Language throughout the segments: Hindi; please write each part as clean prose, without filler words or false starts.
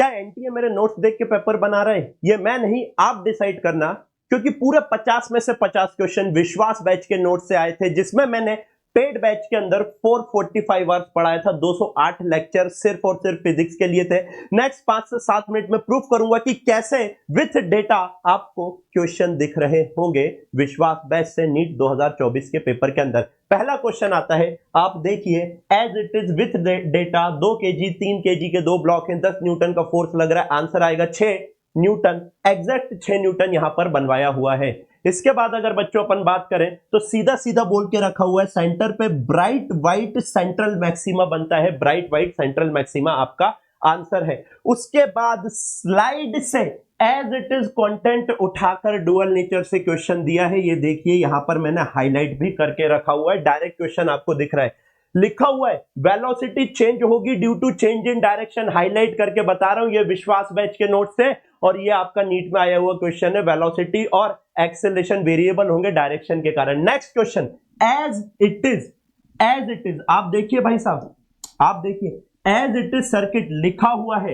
क्या एनटीए मेरे नोट्स देख के पेपर बना रहे हैं? ये मैं नहीं, आप डिसाइड करना, क्योंकि पूरे 50 में से 50 क्वेश्चन विश्वास बैच के नोट से आए थे, जिसमें मैंने पेड बैच के अंदर 445 आवर्स पढ़ाया था। 208 लेक्चर सिर्फ और सिर्फ फिजिक्स के लिए थे। नेक्स्ट 5 से 7 मिनट में प्रूफ करूंगा कि कैसे विथ डेटा आपको क्वेश्चन दिख रहे होंगे विश्वास बैच से नीट 2024 के पेपर के अंदर। पहला क्वेश्चन आता है, आप देखिए, as it is with data 2 kg 3 kg के 2 ब्लॉक हैं, 10 न्यूटन का फोर्स लग रहा है, आंसर आएगा 6 न्यूटन, एग्जैक्ट 6 न्यूटन यहां पर बनवाया हुआ है। इसके बाद अगर बच्चों अपन बात करें तो सीधा सीधा बोल के रखा हुआ है, सेंटर पे ब्राइट व्हाइट सेंट्रल मैक्सिमा बनता है, ब्राइट व्हाइट सेंट्रल मैक्सिमा आपका आंसर है। उसके बाद स्लाइड से एज इट इज कंटेंट उठाकर डुअल नेचर से क्वेश्चन दिया है। ये देखिए यहां पर मैंने हाईलाइट भी करके रखा हुआ है, डायरेक्ट क्वेश्चन आपको दिख रहा है, लिखा हुआ है वेलोसिटी चेंज होगी due to change in direction, highlight करके बता रहा हूं, ये विश्वास बैच के नोट से, और ये आपका नीट में आया हुआ क्वेश्चन है, वेलोसिटी और एक्सेलरेशन वेरिएबल होंगे डायरेक्शन के कारण। Next question, as it is, आप देखिए भाई साहब, आप देखिए एज इट इज सर्किट लिखा हुआ है,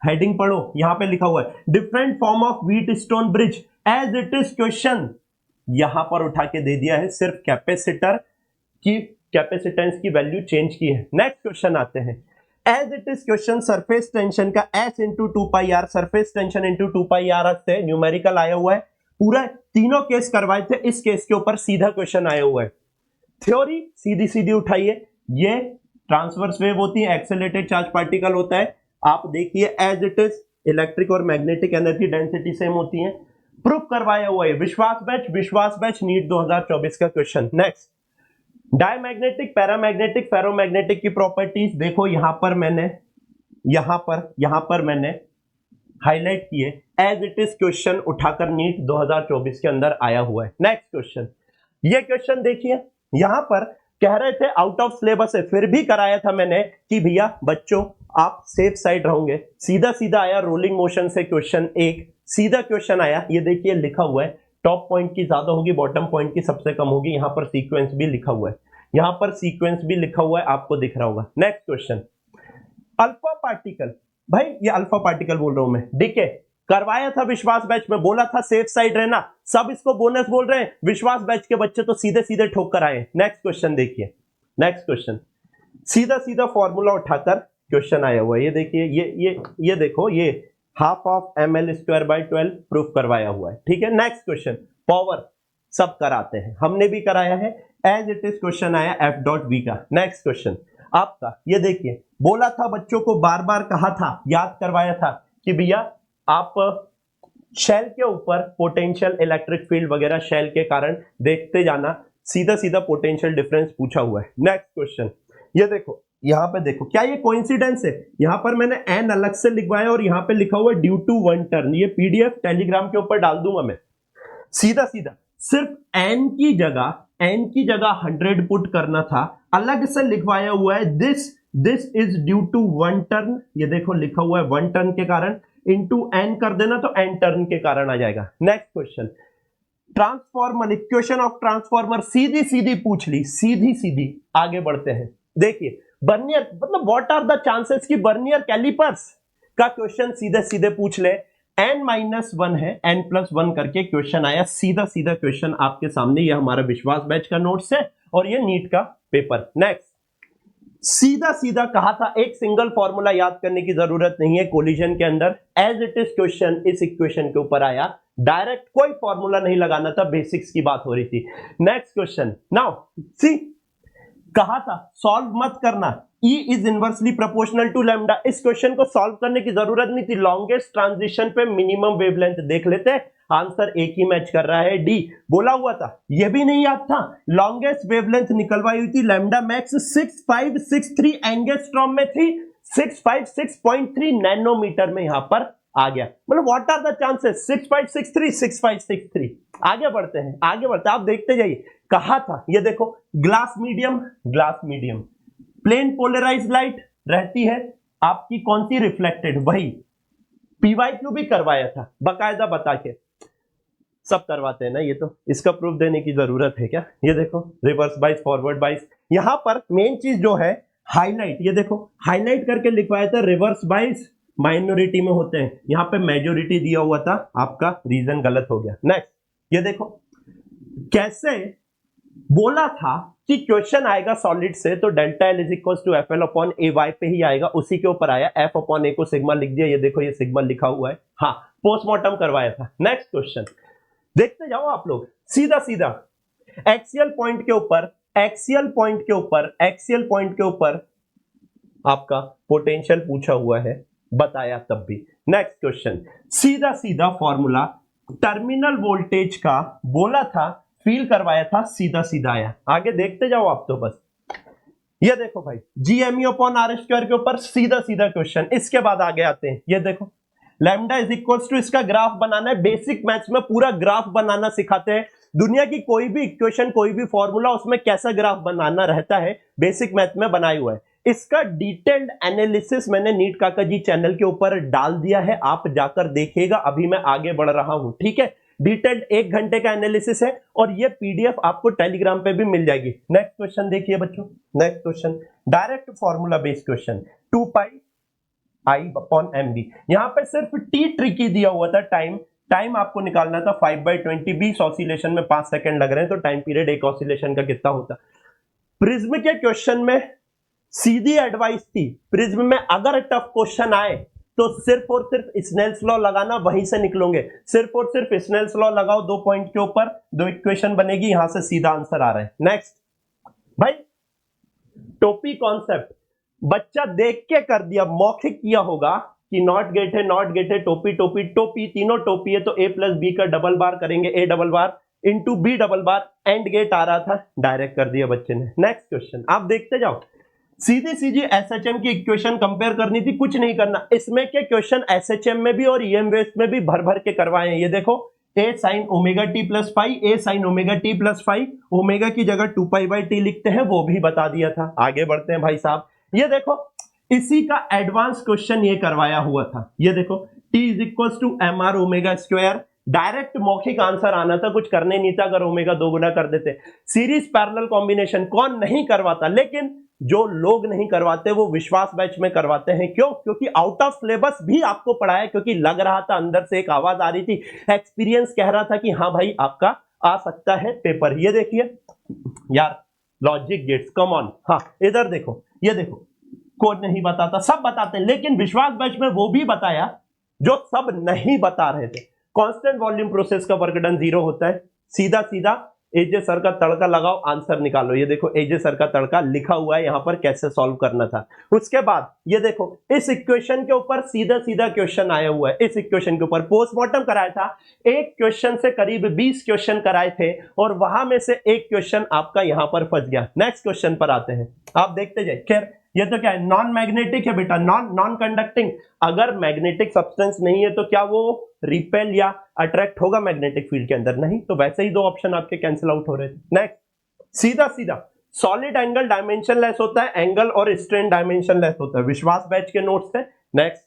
हेडिंग पढ़ो, यहां पे लिखा हुआ है different form of wheatstone bridge, as it is question यहां पर उठा के दे दिया है, सिर्फ कैपेसिटर की कैपेसिटेंस की वैल्यू चेंज की है। नेक्स्ट क्वेश्चन आते हैं, as it is question surface tension का S into 2πr, surface tension into 2πr से न्यूमेरिकल आया हुआ है, पूरा तीनों केस करवाए थे, इस केस के ऊपर सीधा क्वेश्चन आया हुआ है। थ्योरी सीधी सीधी उठाइए, ये ट्रांसवर्स वेव होती है, एक्सेलरेटेड चार्ज पार्टिकल होता है, आप देखिए एज इट इज इलेक्ट्रिक और मैग्नेटिक एनर्जी डेंसिटी सेम होती है, प्रूफ करवाया हुआ है विश्वास बैच नीट 2024 का question. Next, diamagnetic paramagnetic ferromagnetic की प्रॉपर्टीज देखो, यहां पर मैंने हाईलाइट किए, एज इट इज क्वेश्चन उठाकर नीट 2024 के अंदर आया हुआ है। नेक्स्ट क्वेश्चन, ये क्वेश्चन देखिए, यहां पर कह रहे थे आउट ऑफ सिलेबस है, फिर भी कराया था मैंने कि भैया बच्चों आप सेफ साइड रहोगे, सीधा सीधा आया रोलिंग मोशन से क्वेश्चन, एक सीधा क्वेश्चन आया, ये देखिए लिखा हुआ है टॉप पॉइंट की ज्यादा होगी, बॉटम पॉइंट की सबसे कम होगी, यहां पर सीक्वेंस भी लिखा हुआ है, आपको दिख रहा होगा। नेक्स्ट क्वेश्चन, अल्फा पार्टिकल, भाई ये अल्फा पार्टिकल बोल रहा हूं मैं, डीके करवाया था विश्वास बैच में, बोला था सेफ साइड रहना, सब इसको बोनस बोल रहे हैं, विश्वास बैच के बच्चे तो सीधे सीधे ठोक कर आए। नेक्स्ट क्वेश्चन देखिए, नेक्स्ट क्वेश्चन सीधा सीधा फॉर्मूला उठाकर क्वेश्चन आया हुआ है, ये देखिए, ये देखो, ये हाफ ऑफ ml²/12 प्रूफ करवाया हुआ है, ठीक है। नेक्स्ट क्वेश्चन, पावर सब कराते हैं, हमने भी कराया है, एज इट इज क्वेश्चन आया F.V का। नेक्स्ट क्वेश्चन आपका, ये देखिए, बोला था बच्चों को, बार बार कहा था, याद करवाया था कि भैया आप शेल के ऊपर पोटेंशियल इलेक्ट्रिक फील्ड वगैरह शेल के कारण देखते जाना, सीधा सीधा पोटेंशियल डिफरेंस पूछा हुआ है। नेक्स्ट क्वेश्चन, ये देखो, यहां पे देखो, क्या ये कोइंसिडेंस है, यहां पर मैंने एन अलग से लिखवाया और यहां पे लिखा हुआ ड्यू टू वन टर्न, ये पीडीएफ टेलीग्राम के ऊपर डाल दूंगा मैं, सीधा सीधा सिर्फ एन की जगह 100 पुट करना था, अलग से लिखवाया हुआ है this is due to one turn, ये देखो लिखा हुआ है वन टर्न के कारण, इनटू एन कर देना तो एन टर्न के कारण आ जाएगा। Next question, transformer, equation of transformer सीधी सीधी पूछ ली, सीधी सीधी। आगे बढ़ते हैं, देखिए बर्नियर, मतलब व्हाट आर द चांसेस कि बर्नियर कैलिपर्स का क्वेश्चन सीधे सीधे पूछ ले, n-1 है, n+1 करके क्वेश्चन आया, सीधा सीधा क्वेश्चन आपके सामने, ये हमारा विश्वास बैच का नोट्स है और ये नीट का पेपर। नेक्स्ट, सीधा सीधा कहा था, एक सिंगल फॉर्मूला याद करने की जरूरत नहीं है कोलिजन के अंदर, एज इट इज क्वेश्चन इस इक्वेशन के ऊपर आया, डायरेक्ट कोई फॉर्मूला नहीं लगाना था, बेसिक्स की बात हो रही थी। नेक्स्ट क्वेश्चन, नाउ सी, कहा था सॉल्व मत करना, E is inversely proportional to lambda, इस क्वेश्चन को सॉल्व करने की जरूरत नहीं थी, लॉन्गेस्ट ट्रांजिशन पे मिनिमम वेवलेंथ देख लेते, आंसर एक ही मैच कर रहा है, डी बोला हुआ था, यह भी नहीं याद था, लॉन्गेस्ट वेवलेंथ निकलवाई हुई थी, लैम्डा मैक्स 6563 एंगस्ट्रॉम में थी, 656.3 नैनोमीटर में यहां पर आ गया, मतलब व्हाट आर द चांसेस, 6563 आगे बढ़ते हैं, आप देखते जाइए, कहा था, ये देखो glass medium plane polarise light रहती है आपकी, कौन सी, रिफ्लेक्टेड, वही पीवाईक्यू भी करवाया था बकायदा बता के, सब करवाते हैं ना ये, तो इसका प्रूफ देने की जरूरत है क्या। ये देखो रिवर्स बाइस, फॉरवर्ड बाइस, यहां पर मेन चीज जो है हाईलाइट, ये देखो हाईलाइट करके लिखवाया था, रिवर्स बाइस माइनॉरिटी में होते हैं, यहाँ पे मेजोरिटी दिया हुआ था, आपका रीजन गलत हो गया। नेक्स्ट ये देखो कैसे बोला था कि क्वेश्चन आएगा सॉलिड से तो delta L is equal to F L upon A Y पे ही आएगा, उसी के ऊपर आया, एफ अपॉन ए को सिग्मा लिख दिया, ये देखो ये सिग्मा लिखा हुआ है, हाँ पोस्टमार्टम करवाया था। नेक्स्ट क्वेश्चन देखते जाओ आप लोग, सीधा सीधा एक्सियल पॉइंट के ऊपर, एक्सियल पॉइंट के ऊपर, एक्सियल पॉइंट के ऊपर आपका पोटेंशियल पूछा हुआ है, बताया तब भी। नेक्स्ट क्वेश्चन सीधा सीधा फॉर्मूला टर्मिनल वोल्टेज का बोला था, फील करवाया था, सीधा सीधा आया। आगे देखते जाओ आप तो बस, ये देखो भाई GME अपॉन आर स्क्वायर के ऊपर सीधा सीधा क्वेश्चन। इसके बाद आगे आते हैं, ये देखो लैम्डा इज इक्वल्स टू, इसका ग्राफ बनाना है, बेसिक मैथ्स में पूरा ग्राफ बनाना सिखाते हैं। दुनिया की कोई भी इक्वेशन, कोई भी फॉर्मूला, उसमें कैसा ग्राफ बनाना रहता है बेसिक मैथ में बनाया हुआ है। इसका डिटेल्ड एनालिसिस मैंने नीट काका जी चैनल के ऊपर डाल दिया है, आप जाकर देखिएगा। अभी मैं आगे बढ़ रहा हूं, ठीक है। डिटेल्ड 1 घंटे का एनालिसिस है और ये पीडीएफ आपको टेलीग्राम पे भी मिल जाएगी। नेक्स्ट क्वेश्चन देखिए बच्चों, next question direct formula based question, 2 पाई आई अपॉन एम बी। यहां पे सिर्फ टी ट्रिकी दिया हुआ था, टाइम आपको निकालना था 5/20, 20 ऑसिलेशन में 5 सेकंड लग रहे हैं, तो टाइम पीरियड एक ऑसिलेशन का कितना होता। प्रिज्म के क्वेश्चन में सीधी एडवाइस थी, प्रिज्म में अगर टफ क्वेश्चन आए तो सिर्फ और सिर्फ स्नेल्स लॉ लगाना, वहीं से निकलोगे। सिर्फ और सिर्फ स्नेल्स लॉ लगाओ, 2 पॉइंट के ऊपर 2 इक्वेशन बनेगी, यहां से सीधा आंसर आ रहा है। नेक्स्ट भाई टोपी कॉन्सेप्ट बच्चा देख के कर दिया, मौखिक किया होगा कि नॉट गेट है, नॉट गेट है, टोपी टोपी टोपी, तीनों टोपी है, तो ए प्लस बी का डबल बार करेंगे, A double bar into B double bar, and gate आ रहा था, डायरेक्ट कर दिया बच्चे ने। नेक्स्ट क्वेश्चन आप देखते जाओ, सीधी सीधी एसएचएम की इक्वेशन कंपेयर करनी थी, कुछ नहीं करना। इसमें के क्वेश्चन एसएचएम में भी और ईएम वेस्ट में भी भर भर के करवाए हैं। ये देखो A sine omega T plus five, A sine omega T plus five, omega की जगह 2π/t लिखते हैं, वो भी बता दिया था। आगे बढ़ते हैं भाई साहब, ये देखो इसी का एडवांस क्वेश्चन ये करवाया हुआ था। ये देखो t is equal to M R omega square, direct मौखिक आंसर आना था, कुछ करने नहीं था अगर ओमेगा 2 गुना कर देते। सीरीज पैरेलल कॉम्बिनेशन कौन नहीं करवाता, लेकिन जो लोग नहीं करवाते वो विश्वास बैच में करवाते हैं। क्यों? क्योंकि आउट ऑफ सिलेबस भी आपको पढ़ाया, क्योंकि लग रहा था, अंदर से एक आवाज आ रही थी, एक्सपीरियंस कह रहा था कि हाँ भाई आपका आ सकता है पेपर। ये देखिए यार लॉजिक गेट्स, कम ऑन। हाँ इधर देखो, ये देखो कोई नहीं बताता, सब बताते हैं, लेकिन विश्वास बैच में वो भी बताया जो सब नहीं बता रहे थे। कांस्टेंट वॉल्यूम प्रोसेस का वर्क डन 0 होता है, सीधा सीधा एजे सर का तड़का लगाओ, आंसर निकालो। ये देखो एजे सर का तड़का लिखा हुआ है यहां पर, कैसे सॉल्व करना था। उसके बाद ये देखो इस इक्वेशन के ऊपर सीधा सीधा क्वेश्चन आया हुआ है। इस इक्वेशन के ऊपर पोस्टमार्टम कराया था, एक क्वेश्चन से करीब 20 क्वेश्चन कराए थे और वहां में से एक क्वेश्चन आपका यहां पर फंस गया। नेक्स्ट क्वेश्चन पर आते हैं, आप देखते जाए। खैर ये तो क्या है, नॉन मैग्नेटिक है बेटा, नॉन कंडक्टिंग। अगर मैग्नेटिक सब्सटेंस नहीं है तो क्या वो रिपेल या अट्रैक्ट होगा मैग्नेटिक फील्ड के अंदर? नहीं, तो वैसे ही 2 ऑप्शन आपके कैंसिल आउट हो रहे थे। नेक्स्ट सीधा सीधा सॉलिड एंगल डायमेंशन लेस होता है, एंगल और स्ट्रेन डायमेंशन लेस होता है, विश्वास बैच के नोट्स है। नेक्स्ट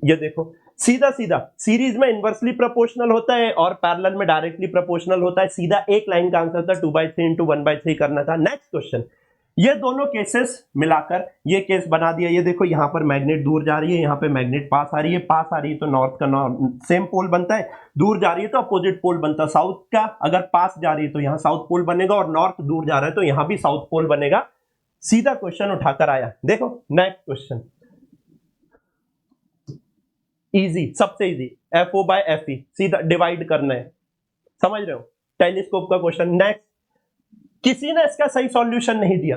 ये देखो सीधा सीधा सीरीज में इनवर्सली प्रोपोर्शनल होता है और पैरेलल में डायरेक्टली प्रोपोर्शनल होता है। सीधा एक लाइन का आंसर था, 2/3 इंटू 1/3 करना था। नेक्स्ट क्वेश्चन, ये दोनों केसेस मिलाकर ये केस बना दिया। ये देखो यहां पर मैग्नेट दूर जा रही है, यहां पे मैग्नेट पास आ रही है, पास आ रही है तो नॉर्थ का नॉर्थ सेम पोल बनता है, दूर जा रही है तो अपोजिट पोल बनता है। साउथ का अगर पास जा रही है तो यहां साउथ पोल बनेगा, और नॉर्थ दूर जा रहा है तो यहां भी साउथ पोल बनेगा। सीधा क्वेश्चन उठाकर आया। देखो नेक्स्ट क्वेश्चन इजी, सबसे इजी, FO/FE सीधा डिवाइड करना है, समझ रहे हो, टेलीस्कोप का क्वेश्चन। नेक्स्ट, किसी ने इसका सही सॉल्यूशन नहीं दिया,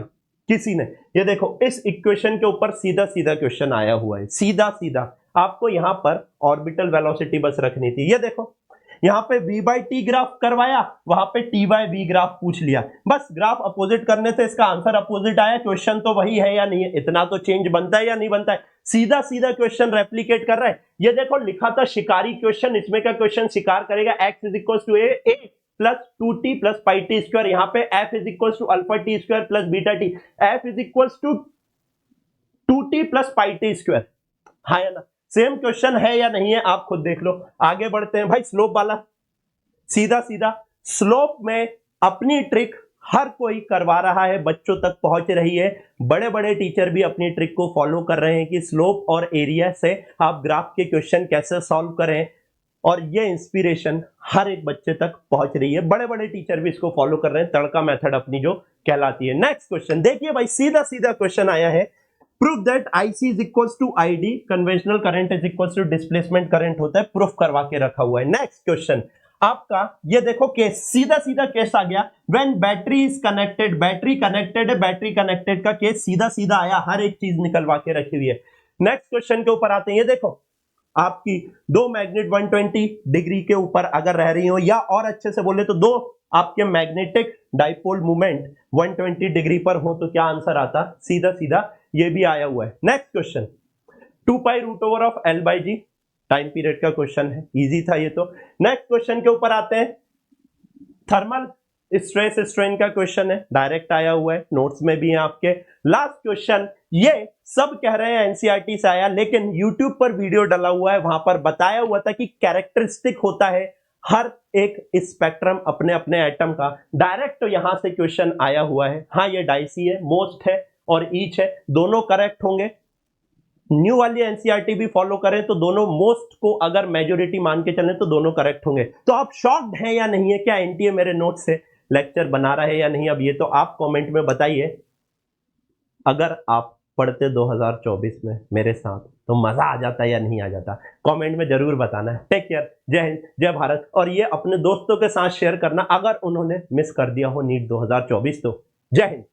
किसी ने। ये देखो इस इक्वेशन के ऊपर सीधा सीधा क्वेश्चन आया हुआ है, सीधा सीधा। आपको यहां पर ऑर्बिटल वेलोसिटी बस रखनी थी। ये देखो यहां पे v/t ग्राफ करवाया, वहां पे t/v ग्राफ पूछ लिया, बस ग्राफ अपोजिट करने से इसका आंसर अपोजिट आया। क्वेश्चन तो वही है या नहीं है, इतना तो चेंज बनता है या नहीं बनता है? सीधा सीधा क्वेश्चन रेप्लिकेट कर रहा है। ये देखो लिखा था शिकारी क्वेश्चन, इसमें का क्वेश्चन शिकार करेगा, x is equal to a plus 2t plus πt square, यहाँ पे f is equal to alpha T square plus beta T, f is equal to 2t plus πt square. हाँ या ना? सेम क्वेश्चन है या नहीं है आप खुद देख लो। आगे बढ़ते हैं भाई, स्लोप वाला। सीधा सीधा स्लोप में अपनी ट्रिक हर कोई करवा रहा है, बच्चों तक पहुंच रही है, बड़े बड़े टीचर भी अपनी ट्रिक को फॉलो कर रहे हैं कि स्लोप और एरिया से आप ग्राफ के क्वेश्चन कैसे सॉल्व करें, और ये इंस्पिरेशन हर एक बच्चे तक पहुंच रही है, बड़े बड़े टीचर भी इसको फॉलो कर रहे हैं, तड़का मेथड अपनी जो कहलाती है। नेक्स्ट क्वेश्चन देखिए भाई, सीधा सीधा क्वेश्चन आया है, proof that IC is equals to ID, conventional current is equals to displacement current होता है, प्रूफ करवा के रखा हुआ है। नेक्स्ट क्वेश्चन आपका ये देखो केस, सीधा सीधा केस आ गया, when battery is connected, battery connected है, बैटरी कनेक्टेड का केस सीधा सीधा आया, हर एक चीज निकलवा के रखी हुई है। नेक्स्ट क्वेश्चन के ऊपर आते हैं, ये देखो आपकी दो मैग्नेट 120 डिग्री के ऊपर अगर रह रही हो, या और अच्छे से बोले तो दो आपके मैग्नेटिक डाइपोल मूवमेंट 120 डिग्री पर हो, तो क्या आंसर आता, सीधा सीधा ये भी आया हुआ है। Next question 2 pi root over of L by G, time period का क्वेश्चन है, इजी था ये तो। नेक्स्ट क्वेश्चन के ऊपर आते हैं, थर्मल स्ट्रेस स्ट्रेन का क्वेश्चन है, डायरेक्ट आया हुआ है, नोट्स में भी है आपके। लास्ट क्वेश्चन, ये सब कह रहे हैं एनसीईआरटी से आया, लेकिन यूट्यूब पर वीडियो डाला हुआ है, वहां पर बताया हुआ था कि कैरेक्टरिस्टिक होता है हर एक स्पेक्ट्रम अपने अपने एटम का, डायरेक्ट तो यहां से क्वेश्चन आया हुआ है। हाँ ये डाइसी है, मोस्ट है और ईच है, दोनों करेक्ट होंगे। न्यू वाली एनसीईआरटी भी फॉलो करें तो दोनों, मोस्ट को अगर मेजोरिटी मान के चलें तो दोनों करेक्ट होंगे। तो आप शॉक्ड हैं या नहीं है, क्या एनटीए मेरे नोट से लेक्चर बना रहा है या नहीं, अब ये तो आप कमेंट में बताइए। अगर आप पढ़ते 2024 में मेरे साथ तो मजा आ जाता या नहीं आ जाता, कमेंट में जरूर बताना है। टेक केयर, जय हिंद, जय भारत। और ये अपने दोस्तों के साथ शेयर करना अगर उन्होंने मिस कर दिया हो नीट 2024 तो। जय हिंद।